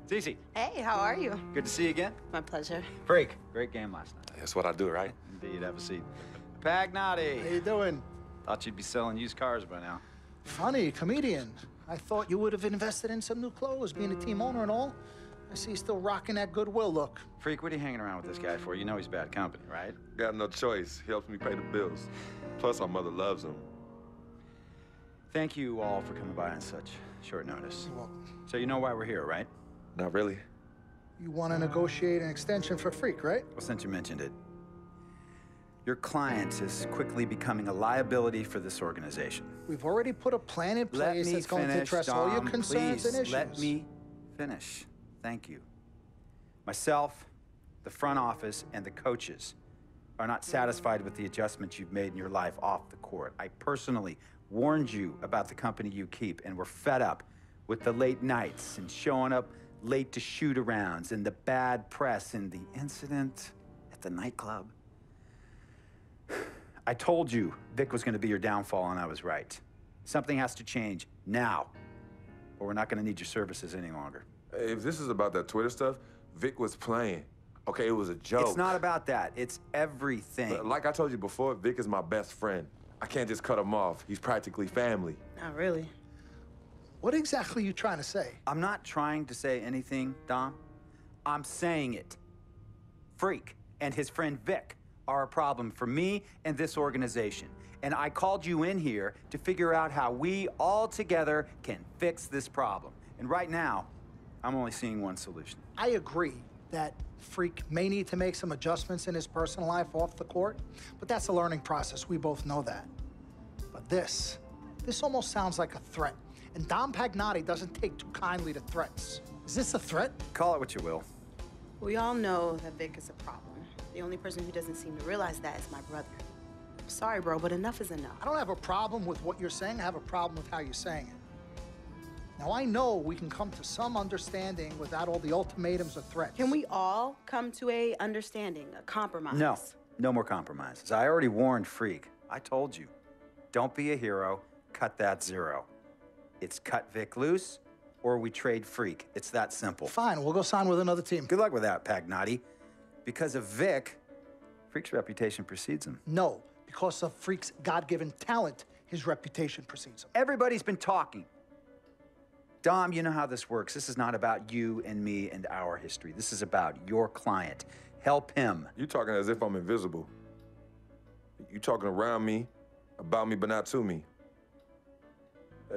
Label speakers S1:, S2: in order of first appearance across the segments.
S1: Cece.
S2: Hey, how are you?
S1: Good to see you again.
S2: My pleasure.
S1: Freak. Great game last night.
S3: That's what I do, right?
S1: Indeed. Have a seat. Pagnotti.
S4: How you doing?
S1: Thought you'd be selling used cars by now.
S4: Funny, comedian. I thought you would have invested in some new clothes, being a team owner and all. I see you still rocking that Goodwill look.
S1: Freak, what are you hanging around with this guy for? You know he's bad company, right?
S3: Got no choice. He helps me pay the bills. Plus, our mother loves him.
S1: Thank you all for coming by on such short notice.
S4: Well,
S1: So you know why we're here, right?
S3: Not really.
S4: you want to negotiate an extension for Freak, right?
S1: Well, since you mentioned it, your client is quickly becoming a liability for this organization.
S4: We've already put a plan in place that's going to address all your concerns
S1: please,
S4: and issues.
S1: Let me finish. Thank you. Myself, the front office, and the coaches are not satisfied with the adjustments you've made in your life off the court. I personally warned you about the company you keep, and we're fed up with the late nights and showing up late to shoot-arounds and the bad press and the incident at the nightclub. I told you Vic was going to be your downfall, and I was right. Something has to change now, or we're not going to need your services any longer.
S3: If this is about that Twitter stuff, Vic was playing. Okay, it was a joke.
S1: It's not about that. It's everything.
S3: But like I told you before, Vic is my best friend. I can't just cut him off. He's practically family.
S2: Not really.
S4: What exactly are you trying to say?
S1: I'm not trying to say anything, Dom. I'm saying it. Freak and his friend Vic are a problem for me and this organization. And I called you in here to figure out how we all together can fix this problem. And right now, I'm only seeing one solution.
S4: I agree that Freak may need to make some adjustments in his personal life off the court, but that's a learning process. We both know that. But this almost sounds like a threat. And Dom Pagnotti doesn't take too kindly to threats. Is this a threat?
S1: Call it what you will.
S2: We all know that Vic is a problem. The only person who doesn't seem to realize that is my brother. I'm sorry, bro, but enough is enough.
S4: I don't have a problem with what you're saying. I have a problem with how you're saying it. Now, I know we can come to some understanding without all the ultimatums or threats.
S2: Can we all come to a understanding, a compromise?
S1: No, no more compromises. I already warned Freak. I told you. Don't be a hero. Cut that zero. It's cut Vic loose, or we trade Freak. It's that simple.
S4: Fine, we'll go sign with another team.
S1: Good luck with that, Pagnotti. Because of Vic, Freak's reputation precedes him.
S4: No, because of Freak's God-given talent, his reputation precedes him.
S1: Everybody's been talking. Dom, you know how this works. This is not about you and me and our history. This is about your client. Help him.
S3: You talking as if I'm invisible. You talking around me, about me, but not to me.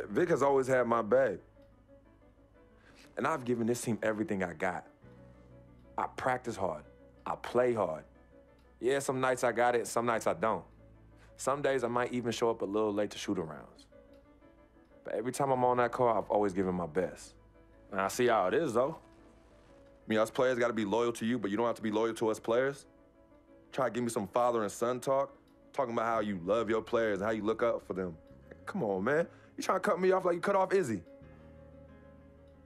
S3: Vic has always had my back. And I've given this team everything I got. I practice hard. I play hard. Yeah, some nights I got it, some nights I don't. Some days I might even show up a little late to shoot-arounds. But every time I'm on that court, I've always given my best. And I see how it is, though. I mean, us players got to be loyal to you, but you don't have to be loyal to us players. Try to give me some father and son talk, talking about how you love your players and how you look up for them. Come on, man. You trying to cut me off like you cut off Izzy.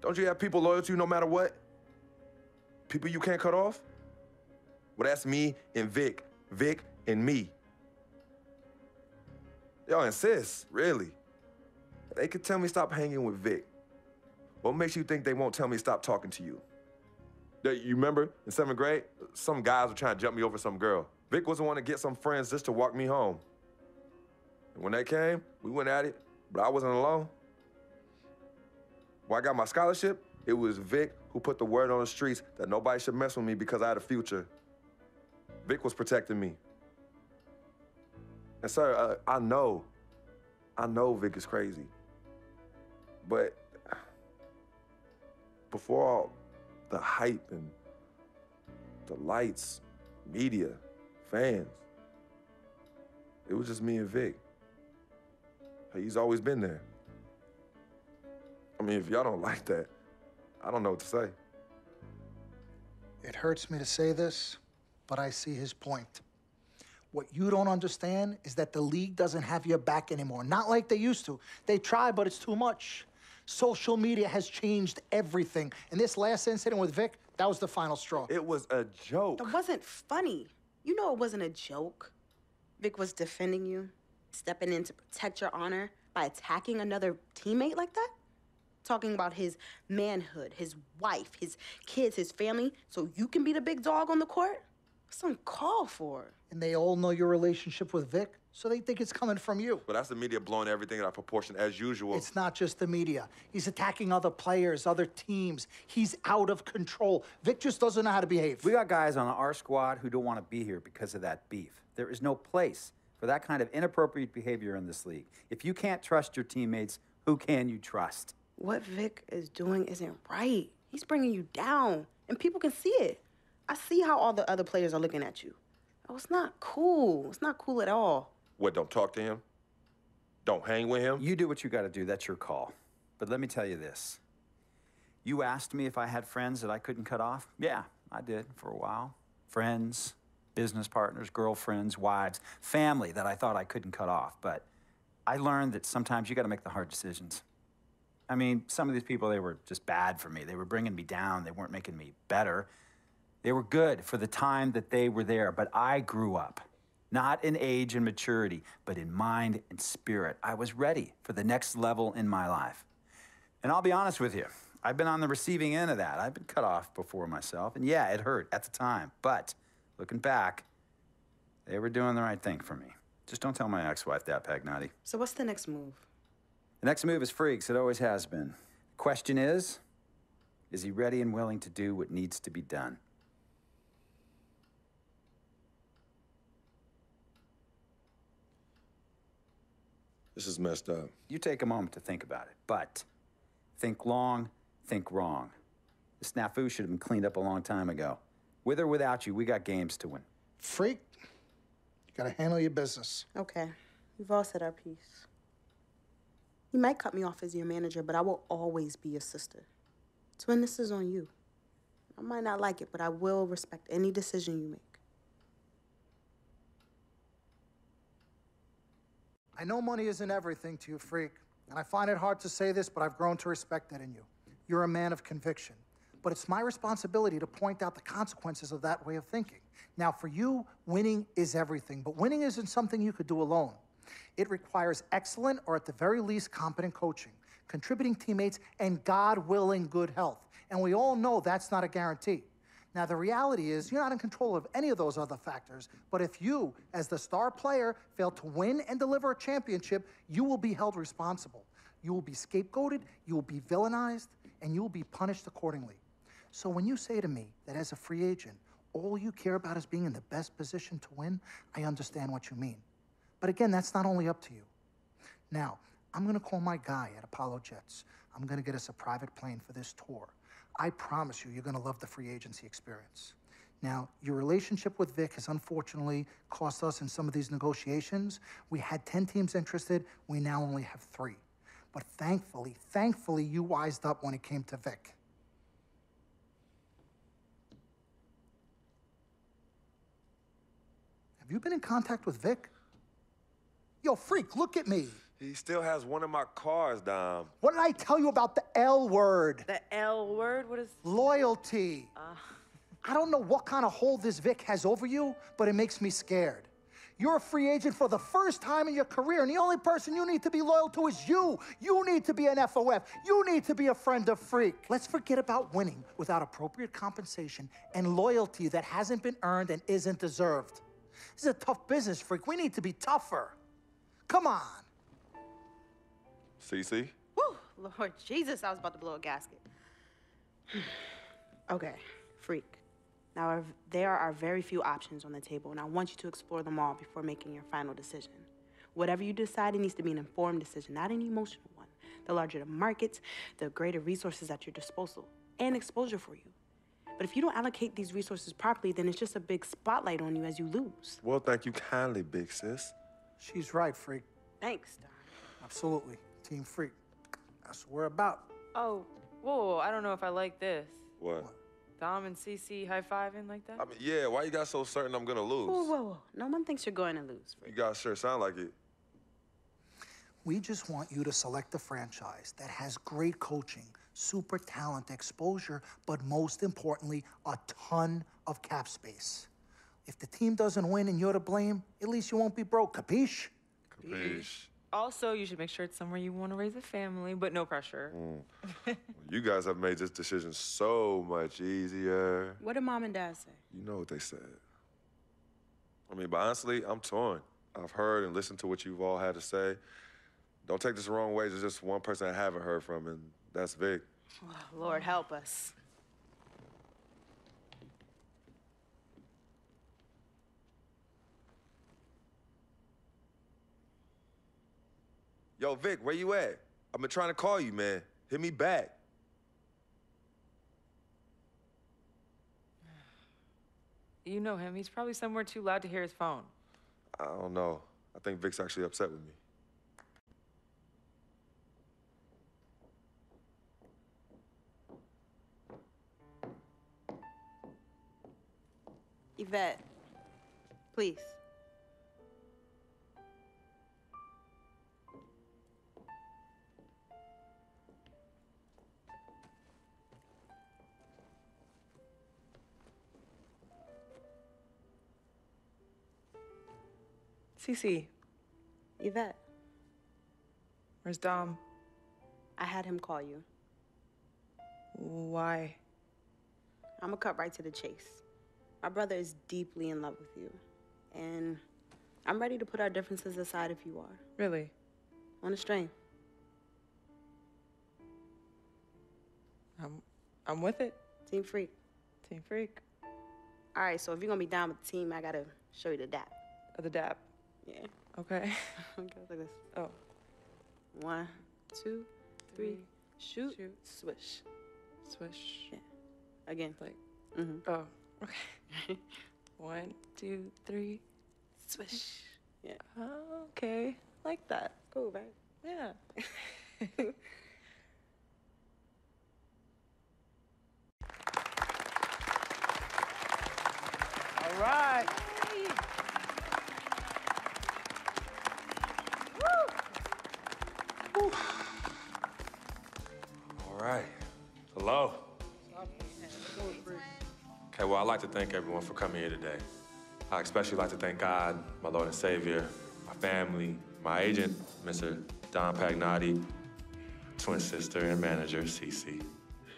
S3: Don't you have people loyal to you no matter what? People you can't cut off? Well, that's me and Vic. Vic and me. Y'all insist, really. They could tell me stop hanging with Vic. What makes you think they won't tell me stop talking to you? You remember in 7th grade, some guys were trying to jump me over some girl. Vic was the one to get some friends just to walk me home. And when they came, we went at it, but I wasn't alone. When I got my scholarship, it was Vic who put the word on the streets that nobody should mess with me because I had a future. Vic was protecting me. And sir, I know Vic is crazy. But before all the hype and the lights, media, fans, it was just me and Vic. He's always been there. I mean, if y'all don't like that, I don't know what to say.
S4: It hurts me to say this, but I see his point. What you don't understand is that the league doesn't have your back anymore. Not like they used to. They try, but it's too much. Social media has changed everything. And this last incident with Vic, that was the final straw.
S3: It was a joke.
S2: That wasn't funny. You know it wasn't a joke. Vic was defending you, stepping in to protect your honor by attacking another teammate like that. talking about his manhood, his wife, his kids, his family, so you can be the big dog on the court? That's uncalled for.
S4: And they all know your relationship with Vic, so they think it's coming from you.
S3: But that's the media blowing everything out of proportion as usual.
S4: It's not just the media. He's attacking other players, other teams. He's out of control. Vic just doesn't know how to behave.
S1: We got guys on our squad who don't want to be here because of that beef. There is no place for that kind of inappropriate behavior in this league. If you can't trust your teammates, who can you trust?
S2: What Vic is doing isn't right. He's bringing you down, and people can see it. I see how all the other players are looking at you. Oh, it's not cool. It's not cool at all.
S3: What, don't talk to him? Don't hang with him?
S1: You do what you got to do. That's your call. But let me tell you this. You asked me if I had friends that I couldn't cut off? Yeah, I did for a while. Friends, business partners, girlfriends, wives, family that I thought I couldn't cut off. But I learned that sometimes you got to make the hard decisions. I mean, some of these people, they were just bad for me. They were bringing me down. They weren't making me better. They were good for the time that they were there, but I grew up, not in age and maturity, but in mind and spirit. I was ready for the next level in my life. And I'll be honest with you, I've been on the receiving end of that. I've been cut off before myself, and yeah, it hurt at the time. But looking back, they were doing the right thing for me. Just don't tell my ex-wife that, Pagnotti.
S2: So what's the next move?
S1: The next move is Freaks. It always has been. Question is he ready and willing to do what needs to be done?
S3: This is messed up.
S1: You take a moment to think about it, but think long, think wrong. The snafu should have been cleaned up a long time ago. With or without you, we got games to win.
S4: Freak, you gotta handle your business.
S2: Okay, we've all said our piece. You might cut me off as your manager, but I will always be your sister. Twin, this is on you. I might not like it, but I will respect any decision you make.
S4: I know money isn't everything to you, Freak, and I find it hard to say this, but I've grown to respect that in you. You're a man of conviction. But it's my responsibility to point out the consequences of that way of thinking. Now, for you, winning is everything, but winning isn't something you could do alone. It requires excellent, or at the very least, competent coaching, contributing teammates, and God willing, good health. And we all know that's not a guarantee. Now, the reality is you're not in control of any of those other factors, but if you, as the star player, fail to win and deliver a championship, you will be held responsible. You will be scapegoated, you will be villainized, and you will be punished accordingly. So when you say to me that as a free agent, all you care about is being in the best position to win, I understand what you mean. But again, that's not only up to you. Now, I'm gonna call my guy at Apollo Jets. I'm gonna get us a private plane for this tour. I promise you, you're gonna love the free agency experience. Now, your relationship with Vic has unfortunately cost us in some of these negotiations. We had 10 teams interested, we now only have 3. But thankfully, you wised up when it came to Vic. Have you been in contact with Vic? Yo, Freak, look at me.
S3: He still has one of my cars, Dom.
S4: What did I tell you about the L word?
S5: The L word? What is...
S4: Loyalty. I don't know what kind of hold this Vic has over you, but it makes me scared. You're a free agent for the first time in your career, and the only person you need to be loyal to is you. You need to be an FOF. You need to be a friend of Freak. Let's forget about winning without appropriate compensation and loyalty that hasn't been earned and isn't deserved. This is a tough business, Freak. We need to be tougher. Come on.
S3: CC?
S2: Whew, Lord Jesus, I was about to blow a gasket. Okay, Freak. Now, there are very few options on the table, and I want you to explore them all before making your final decision. Whatever you decide, it needs to be an informed decision, not an emotional one. The larger the markets, the greater resources at your disposal and exposure for you. But if you don't allocate these resources properly, then it's just a big spotlight on you as you lose.
S3: Well, thank you kindly, big sis.
S4: She's right, Freak.
S2: Thanks, Don.
S4: Absolutely. Team Freak. That's what we're about.
S5: Oh, whoa, I don't know if I like this.
S3: What?
S5: Dom and CC high-fiving like that?
S3: I mean, yeah, why you got so certain I'm gonna lose?
S2: Whoa. No one thinks you're going to lose,
S3: You
S2: Freak.
S3: guys sure sound like it.
S4: We just want you to select a franchise that has great coaching, super talent, exposure, but most importantly, a ton of cap space. If the team doesn't win and you're to blame, at least you won't be broke, capiche?
S3: Capiche?
S5: Also, you should make sure it's somewhere you want to raise a family, but no pressure.
S3: You guys have made this decision so much easier.
S2: What did Mom and Dad say?
S3: You know what they said. I mean, but honestly, I'm torn. I've heard and listened to what you've all had to say. Don't take this the wrong way. There's just one person I haven't heard from, and that's Vic.
S2: Oh, Lord help us.
S3: Yo, Vic, where you at? I've been trying to call you, man. Hit me back.
S5: You know him. He's probably somewhere too loud to hear his phone.
S3: I don't know. I think Vic's actually upset with me.
S2: Yvette, please.
S5: CC,
S2: Yvette,
S5: where's Dom?
S2: I had him call you.
S5: Why?
S2: I'm gonna cut right to the chase. My brother is deeply in love with you, and I'm ready to put our differences aside if you are.
S5: Really?
S2: On a string.
S5: I'm with it.
S2: Team Freak.
S5: Team Freak.
S2: All right, so if you're gonna be down with the team, I gotta show you the dap.
S5: The dap.
S2: Yeah.
S5: Okay.
S2: Okay, like this.
S5: Oh.
S2: 1, 2, 3, shoot,
S5: Shoot.
S2: swish.
S5: Swish.
S2: Yeah. Again.
S5: Like,
S2: Mm-hmm.
S5: oh, okay. 1, 2, 3, swish.
S2: Yeah.
S5: Oh, okay. Like that.
S2: Cool, right?
S5: Yeah.
S1: All right.
S3: All right. Hello. Okay, well, I'd like to thank everyone for coming here today. I especially like to thank God, my Lord and Savior, my family, my agent, Mr. Don Pagnotti, twin sister and manager, Cece,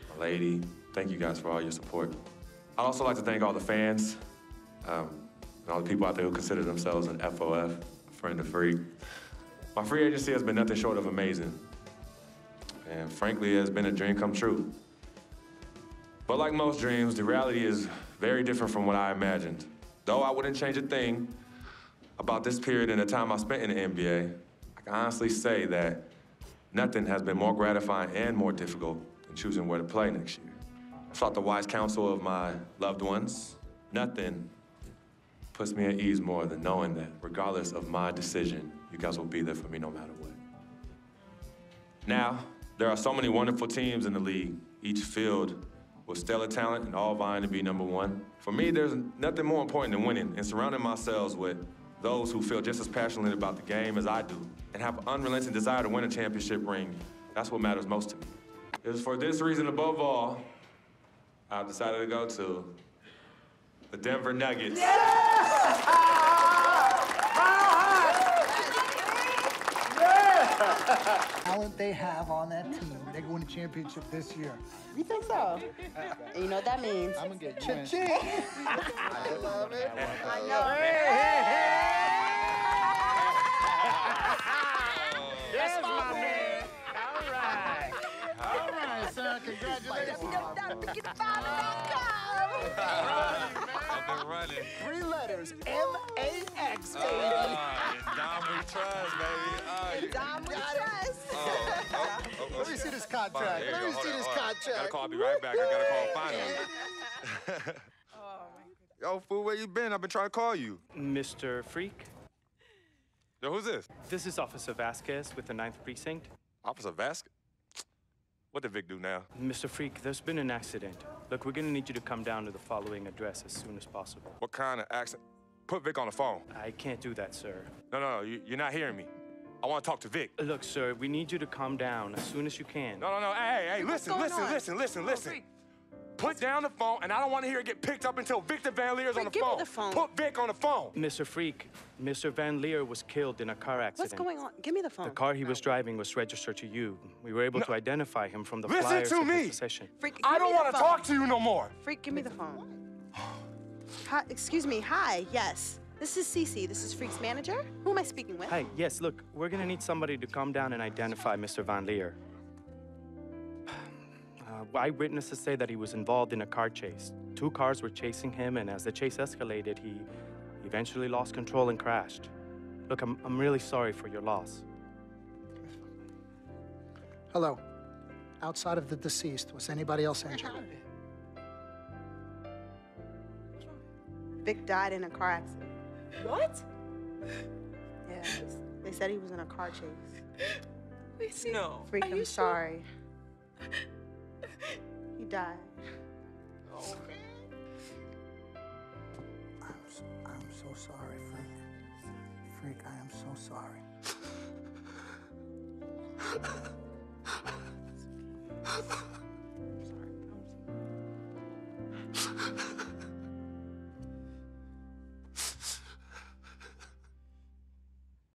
S3: my lady. Thank you guys for all your support. I'd also like to thank all the fans, and all the people out there who consider themselves an FOF, a friend of Freak. My free agency has been nothing short of amazing. And frankly, it has been a dream come true. But like most dreams, the reality is very different from what I imagined. Though I wouldn't change a thing about this period and the time I spent in the NBA, I can honestly say that nothing has been more gratifying and more difficult than choosing where to play next year. I sought the wise counsel of my loved ones. Nothing puts me at ease more than knowing that regardless of my decision, you guys will be there for me no matter what. Now, there are so many wonderful teams in the league, each filled with stellar talent and all vying to be #1. For me, there's nothing more important than winning and surrounding myself with those who feel just as passionate about the game as I do and have an unrelenting desire to win a championship ring. That's what matters most to me. It is for this reason above all, I've decided to go to the Denver Nuggets.
S4: Talent they have on that team, they're going to championship this year.
S2: You think so? And you know what that means?
S4: I'm gonna get you.
S2: I love it. I know.
S1: Yes, my man.
S4: All right, son. Congratulations.
S3: I've been running.
S4: 3 letters. M-A-X, baby.
S3: Dom we trust, baby.
S2: Dom, we trust.
S4: Let me see this contract.
S3: Here you
S4: Let me
S3: go.
S4: see
S3: Hold
S4: this
S3: on. I gotta
S4: contract.
S3: call, I'll be right back. I gotta call finally. Yo, fool, where you been? I've been trying to call you.
S6: Mr. Freak,
S3: Yo, who's this?
S6: this is Officer Vasquez with the 9th Precinct.
S3: Officer Vasquez? What did Vic do now?
S6: Mr. Freak, there's been an accident. Look, we're gonna need you to come down to the following address as soon as possible.
S3: What kind of accident? Put Vic on the phone.
S6: I can't do that, sir.
S3: No, you're not hearing me. I want to talk to Vic.
S6: Look, sir, we need you to calm down as soon as you can.
S3: No. Hey, listen. Put down the phone, and I don't want to hear it get picked up until Victor Van Leer's on the
S2: Give me
S3: phone.
S2: the phone.
S3: Put Vic on the phone.
S6: Mr. Freak, Mr. Van Leer was killed in a car accident.
S2: What's going on? Give me the phone.
S6: The car he was driving was registered to you. We were able to identify him from the
S3: Listen
S6: flyers
S3: to
S6: of his
S3: me.
S6: possession.
S2: Freak,
S3: I
S2: give
S3: don't
S2: me the
S3: want to
S2: phone.
S3: talk to you no more.
S2: Freak, give me the phone. Hi, excuse me. Hi. Yes. This is Cece. This is Freak's manager. Who am I speaking with?
S6: Hi, yes, look, we're gonna need somebody to come down and identify Mr. Van Leer. Eyewitnesses say that he was involved in a car chase. 2 cars were chasing him, and as the chase escalated, he eventually lost control and crashed. Look, I'm really sorry for your loss.
S4: Hello. Outside of the deceased, was anybody else injured?
S2: Vic died in a car accident.
S5: What?
S2: Yeah. They said he was in a car chase.
S5: No.
S2: Freak, I'm sorry. He died.
S4: I'm so sorry, Freak. Freak, I am so sorry.